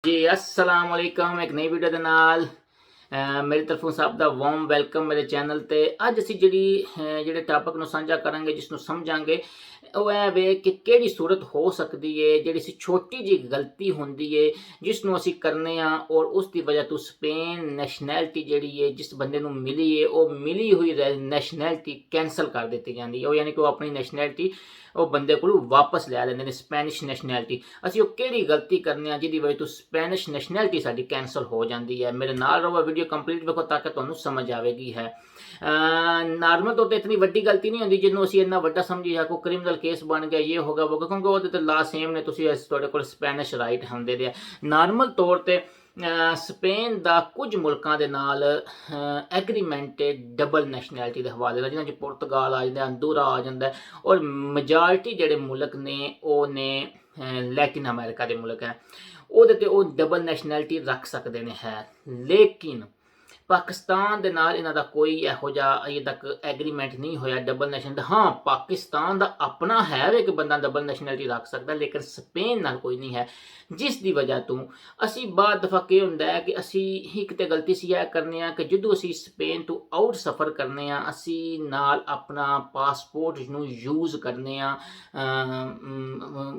जी अस्सलाम वालेकुम। एक नई वीडियो ਦੇ ਨਾਲ ਮੇਰੀ ਤਰਫੋਂ ਸਭ ਦਾ ਵਾਰਮ ਵੈਲਕਮ ਮੇਰੇ ਚੈਨਲ ਤੇ। ਅੱਜ ਅਸੀਂ ਜਿਹੜੇ ਟਾਪਿਕ ਨੂੰ ਸਾਂਝਾ ਕਰਾਂਗੇ, ਜਿਸ ਨੂੰ ਸਮਝਾਂਗੇ, ਉਹ ਇਹ ਵੇ ਕਿ ਕਿਹੜੀ ਸੂਰਤ ਹੋ ਸਕਦੀ ਹੈ ਜਿਹੜੀ ਅਸੀਂ ਛੋਟੀ ਜਿਹੀ ਗਲਤੀ ਹੁੰਦੀ ਹੈ ਜਿਸ ਨੂੰ ਅਸੀਂ ਕਰਨੇ ਆ ਔਰ ਉਸ ਦੀ ਵਜ੍ਹਾ ਤੋਂ ਸਪੇਨ ਨੈਸ਼ਨੈਲਿਟੀ ਜਿਹੜੀ ਹੈ ਜਿਸ ਬੰਦੇ ਨੂੰ ਮਿਲੀ ਹੈ ਉਹ ਮਿਲੀ ਹੋਈ ਨੈਸ਼ਨੈਲਿਟੀ ਕੈਂਸਲ ਕਰ ਦਿੱਤੀ ਜਾਂਦੀ ਹੈ। ਉਹ ਯਾਨੀ ਕਿ ਉਹ ਆਪਣੀ ਨੈਸ਼ਨੈਲਿਟੀ ਉਹ ਬੰਦੇ ਕੋਲੋਂ ਵਾਪਸ ਲੈ ਲੈਂਦੇ ਨੇ, ਸਪੈਨਿਸ਼ ਨੈਸ਼ਨੈਲਿਟੀ। ਅਸੀਂ ਉਹ ਕਿਹੜੀ ਗਲਤੀ ਕਰਨੇ ਆ ਜਿਹਦੀ ਵਜ੍ਹਾ ਤੋਂ ਸਪੈਨਿਸ਼ ਨੈਸ਼ਨੈਲਿਟੀ ਸਾਡੀ ਕੈਂਸਲ ਹੋ ਜਾਂਦੀ ਹੈ। ਮੇਰੇ ਨਾਲ ਰਹੋ, ਵੀਡੀਓ ਕੰਪਲੀਟ ਵੇਖੋ ਤਾਂ ਕਿ ਤੁਹਾਨੂੰ ਸਮਝ ਆਵੇਗੀ। ਹੈ ਨਾਰਮਲ ਤੌਰ 'ਤੇ ਇਤਨੀ ਵੱਡੀ ਗਲਤੀ ਨਹੀਂ ਹੁੰਦੀ ਜਿਹਨੂੰ ਅਸੀਂ ਇੰਨਾ ਵੱਡਾ ਸਮਝੀਏ ਕੋਈ ਕ੍ਰਿਮੀਨਲ ਕੇਸ ਬਣ ਗਿਆ, ਇਹ ਹੋਗਾ वो, ਕਿਉਂਕਿ ਉਹਦੇ ਤੇ ਲਾ ਸੇਮ ਨੇ। ਤੁਸੀਂ ਤੁਹਾਡੇ ਕੋਲ ਸਪੈਨਿਸ਼ ਰਾਈਟ ਹੁੰਦੇ ਦੇ ਆ। ਨਾਰਮਲ ਤੌਰ 'ਤੇ ਸਪੇਨ ਦਾ ਕੁਝ ਮੁਲਕਾਂ ਦੇ ਨਾਲ ਐਗਰੀਮੈਂਟ ਹੈ ਡਬਲ ਨੈਸ਼ਨੈਲਿਟੀ ਦੇ ਹਵਾਲੇ ਨਾਲ, ਜਿਹਨਾਂ 'ਚ ਪੁਰਤਗਾਲ ਆ ਜਾਂਦਾ, ਅੰਦੂਰਾ ਆ ਜਾਂਦਾ, ਔਰ ਮੈਜੋਰਟੀ ਜਿਹੜੇ ਮੁਲਕ ਨੇ ਉਹ ਨੇ ਲੈਟਿਨ ਅਮਰੀਕਾ ਦੇ ਮੁਲਕ ਹੈ, ਉਹਦੇ ਤੇ ਉਹ ਡਬਲ ਨੈਸ਼ਨੈਲਿਟੀ ਰੱਖ ਸਕਦੇ ਨੇ। ਹੈ ਲੇਕਿਨ ਪਾਕਿਸਤਾਨ ਦੇ ਨਾਲ ਇਹਨਾਂ ਦਾ ਕੋਈ ਇਹੋ ਜਿਹਾ ਅਜੇ ਤੱਕ ਐਗਰੀਮੈਂਟ ਨਹੀਂ ਹੋਇਆ ਡਬਲ ਨੈਸ਼ਨਲ। ਹਾਂ, ਪਾਕਿਸਤਾਨ ਦਾ ਆਪਣਾ ਹੈ ਵੇ ਕਿ ਬੰਦਾ ਡਬਲ ਨੈਸ਼ਨੈਲਿਟੀ ਰੱਖ ਸਕਦਾ, ਲੇਕਿਨ ਸਪੇਨ ਨਾਲ ਕੋਈ ਨਹੀਂ ਹੈ, ਜਿਸ ਦੀ ਵਜ੍ਹਾ ਤੋਂ ਅਸੀਂ ਬਾਅਦ ਦਫਾ ਕੀ ਹੁੰਦਾ ਹੈ ਕਿ ਅਸੀਂ ਇੱਕ ਤੇ ਗਲਤੀ ਸੀ ਇਹ ਕਰਨੇ ਆ ਕਿ ਜਦੋਂ ਅਸੀਂ ਸਪੇਨ ਤੋਂ ਆਊਟ ਸਫ਼ਰ ਕਰਨੇ ਆ ਅਸੀਂ ਨਾਲ ਆਪਣਾ ਪਾਸਪੋਰਟ ਨੂੰ ਯੂਜ਼ ਕਰਨੇ ਆ,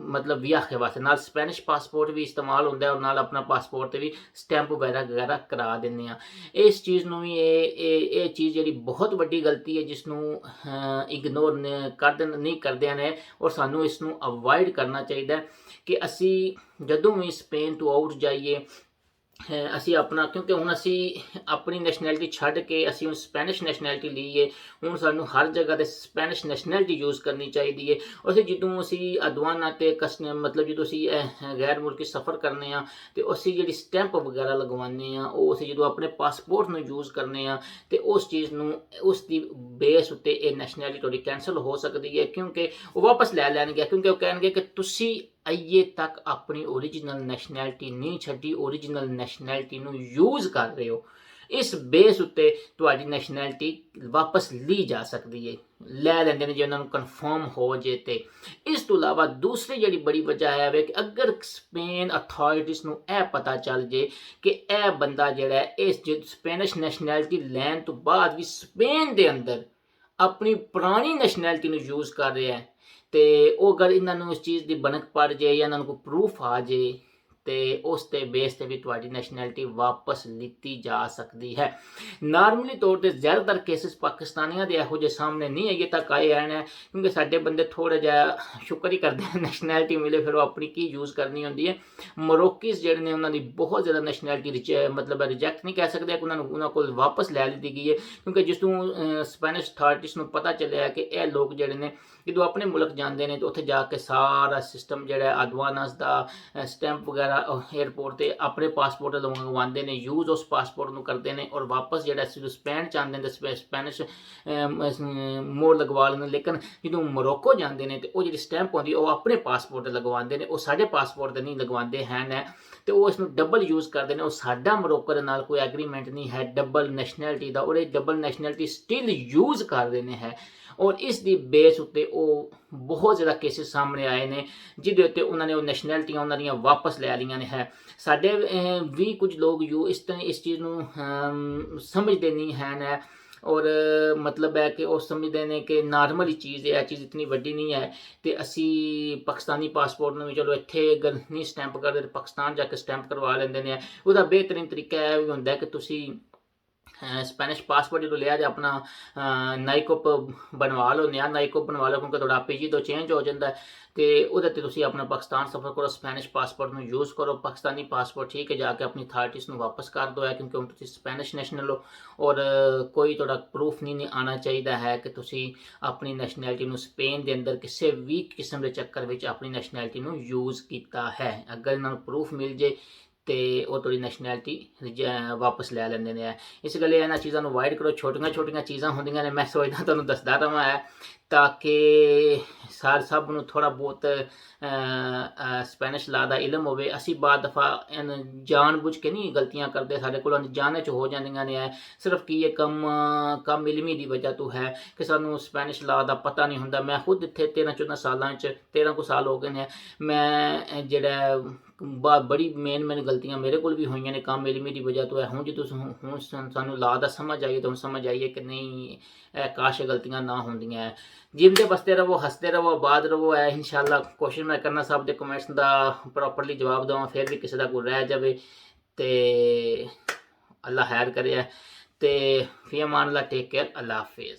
ਮਤਲਬ ਵਿਆਖੇ ਵਾਸਤੇ ਨਾਲ ਸਪੈਨਿਸ਼ ਪਾਸਪੋਰਟ ਵੀ ਇਸਤੇਮਾਲ ਹੁੰਦਾ ਹੈ ਔਰ ਨਾਲ ਆਪਣਾ ਪਾਸਪੋਰਟ 'ਤੇ ਵੀ ਸਟੈਂਪ ਵਗੈਰਾ ਕਰਾ ਦਿੰਦੇ ਆ। ਇਸ ਚੀਜ਼ ਨੂੰ ਵੀ ਇਹ ਚੀਜ਼ ਜਿਹੜੀ ਬਹੁਤ ਵੱਡੀ ਗਲਤੀ ਹੈ ਜਿਸ ਨੂੰ ਇਗਨੋਰ ਨਹੀਂ ਕਰਦੇ ਨੇ, ਔਰ ਸਾਨੂੰ ਇਸ ਨੂੰ ਅਵੋਇਡ ਕਰਨਾ ਚਾਹੀਦਾ ਕਿ ਅਸੀਂ ਜਦੋਂ ਵੀ ਸਪੇਨ ਤੋਂ ਆਊਟ ਜਾਈਏ ਅਸੀਂ ਆਪਣਾ, ਕਿਉਂਕਿ ਹੁਣ ਅਸੀਂ ਆਪਣੀ ਨੈਸ਼ਨੈਲਿਟੀ ਛੱਡ ਕੇ ਅਸੀਂ ਹੁਣ ਸਪੈਨਿਸ਼ ਨੈਸ਼ਨੈਲਿਟੀ ਲਈ ਹੈ, ਹੁਣ ਸਾਨੂੰ ਹਰ ਜਗ੍ਹਾ 'ਤੇ ਸਪੈਨਿਸ਼ ਨੈਸ਼ਨੈਲਿਟੀ ਯੂਜ਼ ਕਰਨੀ ਚਾਹੀਦੀ ਹੈ। ਅਸੀਂ ਜਦੋਂ ਅਸੀਂ ਅਦਵਾਨਾ ਅਤੇ ਮਤਲਬ ਜਦੋਂ ਅਸੀਂ ਗੈਰ ਮੁਲਕੀ ਸਫ਼ਰ ਕਰਨੇ ਆ ਅਤੇ ਅਸੀਂ ਜਿਹੜੀ ਸਟੈਂਪ ਵਗੈਰਾ ਲਗਵਾਉਂਦੇ ਆ ਉਹ ਅਸੀਂ ਜਦੋਂ ਆਪਣੇ ਪਾਸਪੋਰਟ ਨੂੰ ਯੂਜ਼ ਕਰਨੇ ਆ ਅਤੇ ਉਸ ਚੀਜ਼ ਨੂੰ ਉਸ ਦੀ ਬੇਸ ਉੱਤੇ ਇਹ ਨੈਸ਼ਨੈਲਿਟੀ ਤੁਹਾਡੀ ਕੈਂਸਲ ਹੋ ਸਕਦੀ ਹੈ, ਕਿਉਂਕਿ ਉਹ ਵਾਪਸ ਲੈ ਲੈਣਗੇ, ਕਿਉਂਕਿ ਉਹ ਕਹਿਣਗੇ ਕਿ ਤੁਸੀਂ ਅਜੇ ਤੱਕ ਆਪਣੀ ਓਰੀਜਨਲ ਨੈਸ਼ਨੈਲਿਟੀ ਨਹੀਂ ਛੱਡੀ, ਓਰੀਜਨਲ ਨੈਸ਼ਨੈਲਿਟੀ ਨੂੰ ਯੂਜ਼ ਕਰ ਰਹੇ ਹੋ। ਇਸ ਬੇਸ ਉੱਤੇ ਤੁਹਾਡੀ ਨੈਸ਼ਨੈਲਿਟੀ ਵਾਪਸ ਲਈ ਜਾ ਸਕਦੀ ਹੈ, ਲੈ ਲੈਂਦੇ ਨੇ ਜੇ ਉਹਨਾਂ ਨੂੰ ਕਨਫਰਮ ਹੋ ਜੇ। ਤੇ ਇਸ ਤੋਂ ਇਲਾਵਾ ਦੂਸਰੀ ਜਿਹੜੀ ਬੜੀ ਵਜ੍ਹਾ ਹੈ ਵੇ ਕਿ ਅਗਰ ਸਪੇਨ ਅਥਾਰਟੀਜ਼ ਨੂੰ ਇਹ ਪਤਾ ਚੱਲ ਜੇ ਕਿ ਇਹ ਬੰਦਾ ਜਿਹੜਾ ਇਸ ਸਪੈਨਿਸ਼ ਨੈਸ਼ਨੈਲਿਟੀ ਲੈਣ ਤੋਂ ਬਾਅਦ ਵੀ ਸਪੇਨ ਦੇ ਅੰਦਰ ਆਪਣੀ ਪੁਰਾਣੀ ਨੈਸ਼ਨੈਲਿਟੀ ਨੂੰ ਯੂਜ਼ ਕਰ ਰਿਹਾ ਹੈ, ਤੇ ਉਹ ਅਗਰ ਇਹਨਾਂ ਨੂੰ ਇਸ ਚੀਜ਼ ਦੀ ਬਣਕ ਪੜ ਜਾਏ ਜਾਂ ਇਹਨਾਂ ਨੂੰ ਕੋਈ ਪ੍ਰੂਫ ਆ ਜਾਏ ਤੇ ਉਸ ਤੇ ਬੇਸ ਤੇ ਵੀ ਤੁਹਾਡੀ ਨੈਸ਼ਨੈਲਿਟੀ ਵਾਪਸ ਲਿੱਤੀ ਜਾ ਸਕਦੀ ਹੈ। ਨਾਰਮਲੀ ਤੌਰ ਤੇ ਜ਼ਿਆਦਾਤਰ ਕੇਸਿਸ ਪਾਕਿਸਤਾਨੀਆਂ ਦੇ ਇਹੋ ਜਿਹੇ ਸਾਹਮਣੇ ਨਹੀਂ ਅਜੇ ਤੱਕ ਆਏ ਹਨ, ਕਿਉਂਕਿ ਸਾਡੇ ਬੰਦੇ ਥੋੜ੍ਹਾ ਜਿਹਾ ਸ਼ੁਕਰ ਹੀ ਕਰਦੇ ਹਨ ਨੈਸ਼ਨੈਲਿਟੀ ਮਿਲੇ, ਫਿਰ ਉਹ ਆਪਣੀ ਕੀ ਯੂਜ਼ ਕਰਨੀ ਹੁੰਦੀ ਹੈ। ਮੋਰੋਕੀਜ਼ ਜਿਹੜੇ ਨੇ ਉਹਨਾਂ ਦੀ ਬਹੁਤ ਜ਼ਿਆਦਾ ਨੈਸ਼ਨੈਲਿਟੀ ਮਤਲਬ ਰਿਜੈਕਟ ਨਹੀਂ ਕਹਿ ਸਕਦੇ ਕਿ ਉਹਨਾਂ ਕੋਲ ਵਾਪਸ ਲੈ ਲਿੱਤੀ ਗਈ ਹੈ, ਕਿਉਂਕਿ ਜਿਸ ਨੂੰ ਸਪੈਨਿਸ਼ ਅਥਾਰਟੀਜ਼ ਨੂੰ ਪਤਾ ਚੱਲਿਆ ਕਿ ਇਹ ਲੋਕ ਜਿਹੜੇ ਨੇ ਜਦੋਂ ਆਪਣੇ ਮੁਲਕ ਜਾਂਦੇ ਨੇ ਤਾਂ ਉੱਥੇ ਜਾ ਕੇ ਸਾਰਾ ਸਿਸਟਮ ਜਿਹੜਾ ਅਦਵਾਨਾਸ ਦਾ ਸਟੈਂਪ ਵਗੈਰਾ ਏਅਰਪੋਰਟ 'ਤੇ ਆਪਣੇ ਪਾਸਪੋਰਟ ਲਗਵਾਉਂਦੇ ਨੇ, ਯੂਜ਼ ਉਸ ਪਾਸਪੋਰਟ ਨੂੰ ਕਰਦੇ ਨੇ ਔਰ ਵਾਪਸ ਜਿਹੜਾ ਸਪੇਨ 'ਚ ਆਉਂਦੇ ਨੇ ਸਪੈਨਿਸ਼ ਮੋਹਰ ਲਗਵਾ ਲੈਂਦੇ। ਲੇਕਿਨ ਜਦੋਂ ਮੋਰੋਕੋ ਜਾਂਦੇ ਨੇ ਤੇ ਉਹ ਜਿਹੜੀ ਸਟੈਂਪ ਹੁੰਦੀ ਉਹ ਆਪਣੇ ਪਾਸਪੋਰਟ 'ਤੇ ਲਗਵਾਉਂਦੇ ਨੇ, ਉਹ ਸਾਡੇ ਪਾਸਪੋਰਟ 'ਤੇ ਨਹੀਂ ਲਗਵਾਉਂਦੇ ਹਨ ਤੇ ਉਹ ਇਸ ਨੂੰ ਡਬਲ ਯੂਜ਼ ਕਰਦੇ ਨੇ। ਉਹ ਸਾਡਾ ਮੋਰੋਕੋ ਦੇ ਨਾਲ ਕੋਈ ਐਗਰੀਮੈਂਟ ਨਹੀਂ ਹੈ ਡਬਲ ਨੈਸ਼ਨੈਲਿਟੀ ਦਾ, ਔਰ ਇਹ ਡਬਲ ਨੈਸ਼ਨੈਲਿਟੀ ਸਟਿਲ ਯੂਜ਼ ਕਰ ਰਹੇ ਨੇ ਹੈ, ਔਰ ਇਸ ਦੀ ਬੇਸ ਉੱਤੇ ਉਹ ਬਹੁਤ ਜ਼ਿਆਦਾ ਕੇਸਿਸ ਸਾਹਮਣੇ ਆਏ ਨੇ ਜਿਹਦੇ ਉੱਤੇ ਉਹਨਾਂ ਨੇ ਉਹ ਨੈਸ਼ਨੈਲਿਟੀਆਂ ਉਹਨਾਂ ਦੀਆਂ ਵਾਪਸ ਲੈ ਲਈਆਂ ਨੇ। ਹੈ ਸਾਡੇ ਵੀ ਕੁਝ ਲੋਕ ਇਸ ਚੀਜ਼ ਨੂੰ ਸਮਝਦੇ ਨਹੀਂ ਹਨ, ਔਰ ਮਤਲਬ ਹੈ ਕਿ ਉਹ ਸਮਝਦੇ ਨੇ ਕਿ ਨਾਰਮਲ ਹੀ ਚੀਜ਼ ਹੈ, ਇਹ ਚੀਜ਼ ਇਤਨੀ ਵੱਡੀ ਨਹੀਂ ਹੈ ਤੇ ਅਸੀਂ ਪਾਕਿਸਤਾਨੀ ਪਾਸਪੋਰਟ ਨੂੰ ਵੀ ਚਲੋ ਇੱਥੇ ਅਗਰ ਨਹੀਂ ਸਟੈਂਪ ਕਰਦੇ ਤਾਂ ਪਾਕਿਸਤਾਨ ਜਾ ਕੇ ਸਟੈਂਪ ਕਰਵਾ ਲੈਂਦੇ ਨੇ। ਉਹਦਾ ਬਿਹਤਰੀਨ ਤਰੀਕਾ ਇਹ ਵੀ ਹੁੰਦਾ ਕਿ ਤੁਸੀਂ ਸਪੈਨਿਸ਼ ਪਾਸਪੋਰਟ ਜਦੋਂ ਲਿਆ ਜਾਂ ਆਪਣਾ ਨਾਈਕੋਪ ਬਣਵਾ ਲਓ, ਨया ਨਾਈਕੋਪ ਬਣਵਾ ਲਓ, ਕਿਉਂਕਿ ਤੁਹਾਡਾ ਪੀਜੀ ਤੋਂ ਚੇਂਜ ਹੋ ਜਾਂਦਾ ਤੇ ਉਹਦੇ ਤੇ ਤੁਸੀਂ ਆਪਣਾ ਪਾਕਿਸਤਾਨ ਸਫ਼ਰ ਕਰੋ, ਸਪੈਨਿਸ਼ ਪਾਸਪੋਰਟ ਨੂੰ ਯੂਜ਼ ਕਰੋ। ਪਾਕਿਸਤਾਨੀ ਪਾਸਪੋਰਟ ਠੀਕ ਹੈ, ਜਾ ਕੇ ਆਪਣੀ ਅਥਾਰਟੀਜ਼ ਨੂੰ ਵਾਪਸ ਕਰ ਦਿਓ, ਕਿਉਂਕਿ ਹੁਣ ਤੁਸੀਂ ਸਪੈਨਿਸ਼ ਨੈਸ਼ਨਲ ਹੋ ਔਰ ਕੋਈ ਤੁਹਾਡਾ ਪ੍ਰੂਫ ਨਹੀਂ ਆਉਣਾ ਚਾਹੀਦਾ ਹੈ ਕਿ ਤੁਸੀਂ ਆਪਣੀ ਨੈਸ਼ਨੈਲਿਟੀ ਨੂੰ ਸਪੇਨ ਦੇ ਅੰਦਰ ਕਿਸੇ ਵੀ ਕਿਸਮ ਦੇ ਚੱਕਰ ਵਿੱਚ ਆਪਣੀ ਨੈਸ਼ਨੈਲਿਟੀ ਨੂੰ ਯੂਜ਼ ਕੀਤਾ ਹੈ। ਅਗਰ ਇਹਨਾਂ ਨੂੰ ਪ੍ਰੂਫ ਮਿਲ ਜੇ ਤੇ ਉਹ ਤੁਹਾਡੀ ਨੈਸ਼ਨੈਲਿਟੀ ਵਾਪਸ ਲੈ ਲੈਂਦੇ ਨੇ। ਇਸ ਗੱਲ ਇਹਨਾਂ ਚੀਜ਼ਾਂ ਨੂੰ ਅਵਾਇਡ ਕਰੋ, ਛੋਟੀਆਂ ਛੋਟੀਆਂ ਚੀਜ਼ਾਂ ਹੁੰਦੀਆਂ ਨੇ, ਮੈਂ ਸੋਚਦਾ ਤੁਹਾਨੂੰ ਦੱਸਦਾ ਰਹਾਂ ਹੈ ਤਾਂ ਕਿ ਸਭ ਨੂੰ ਥੋੜ੍ਹਾ ਬਹੁਤ ਸਪੈਨਿਸ਼ ਲਾ ਦਾ ਇਲਮ ਹੋਵੇ। ਅਸੀਂ ਬਾਅਦ ਦਫਾ ਜਾਣ ਬੁੱਝ ਕੇ ਨਹੀਂ ਗਲਤੀਆਂ ਕਰਦੇ, ਸਾਡੇ ਕੋਲ ਅਣਜਾਣੇ 'ਚ ਹੋ ਜਾਂਦੀਆਂ ਨੇ। ਸਿਰਫ ਕੀ ਇਹ ਕੰਮ ਇਲਮੀ ਦੀ ਵਜ੍ਹਾ ਤੋਂ ਹੈ ਕਿ ਸਾਨੂੰ ਸਪੈਨਿਸ਼ ਲਾ ਦਾ ਪਤਾ ਨਹੀਂ ਹੁੰਦਾ। ਮੈਂ ਖੁਦ ਇੱਥੇ 13-14 ਸਾਲਾਂ 'ਚ 13 ਕੁ ਸਾਲ ਹੋ ਗਏ ਨੇ, ਮੈਂ ਜਿਹੜਾ ਬੜੀ ਮੇਨ ਗਲਤੀਆਂ ਮੇਰੇ ਕੋਲ ਵੀ ਹੋਈਆਂ ਨੇ, ਕੰਮ ਮੇਰੀ ਵਜ੍ਹਾ ਤੋਂ ਹੈ। ਹੁਣ ਜੇ ਤੁਸੀਂ ਹੁਣ ਸਾਨੂੰ ਲਾ ਦਾ ਸਮਝ ਆਈਏ ਤਾਂ ਹੁਣ ਸਮਝ ਆਈਏ ਕਿ ਨਹੀਂ, ਇਹ ਕਾਸ਼ ਗਲਤੀਆਂ ਨਾ ਹੁੰਦੀਆਂ ਹੈ। ਜਿੰਦੇ ਬਸਤੇ ਰਹੋ, ਹੱਸਦੇ ਰਹੋ, ਆਬਾਦ ਰਹੋ। ਹੈ ਇਨਸ਼ਾਅੱਲਾ ਕੋਸ਼ਿਸ਼ ਮੈਂ ਕਰਨਾ ਸਭ ਦੇ ਕਮੈਂਟਸ ਦਾ ਪ੍ਰੋਪਰਲੀ ਜਵਾਬ ਦੇਵਾਂ, ਫਿਰ ਵੀ ਕਿਸੇ ਦਾ ਕੋਈ ਰਹਿ ਜਾਵੇ ਤੇ ਅੱਲਾ ਖੈਰ ਕਰੇ। ਤੇ ਫੀ ਅਮਾਨ ਅੱਲਾ, ਟੇਕ केयर, अल्लाह हाफिज़।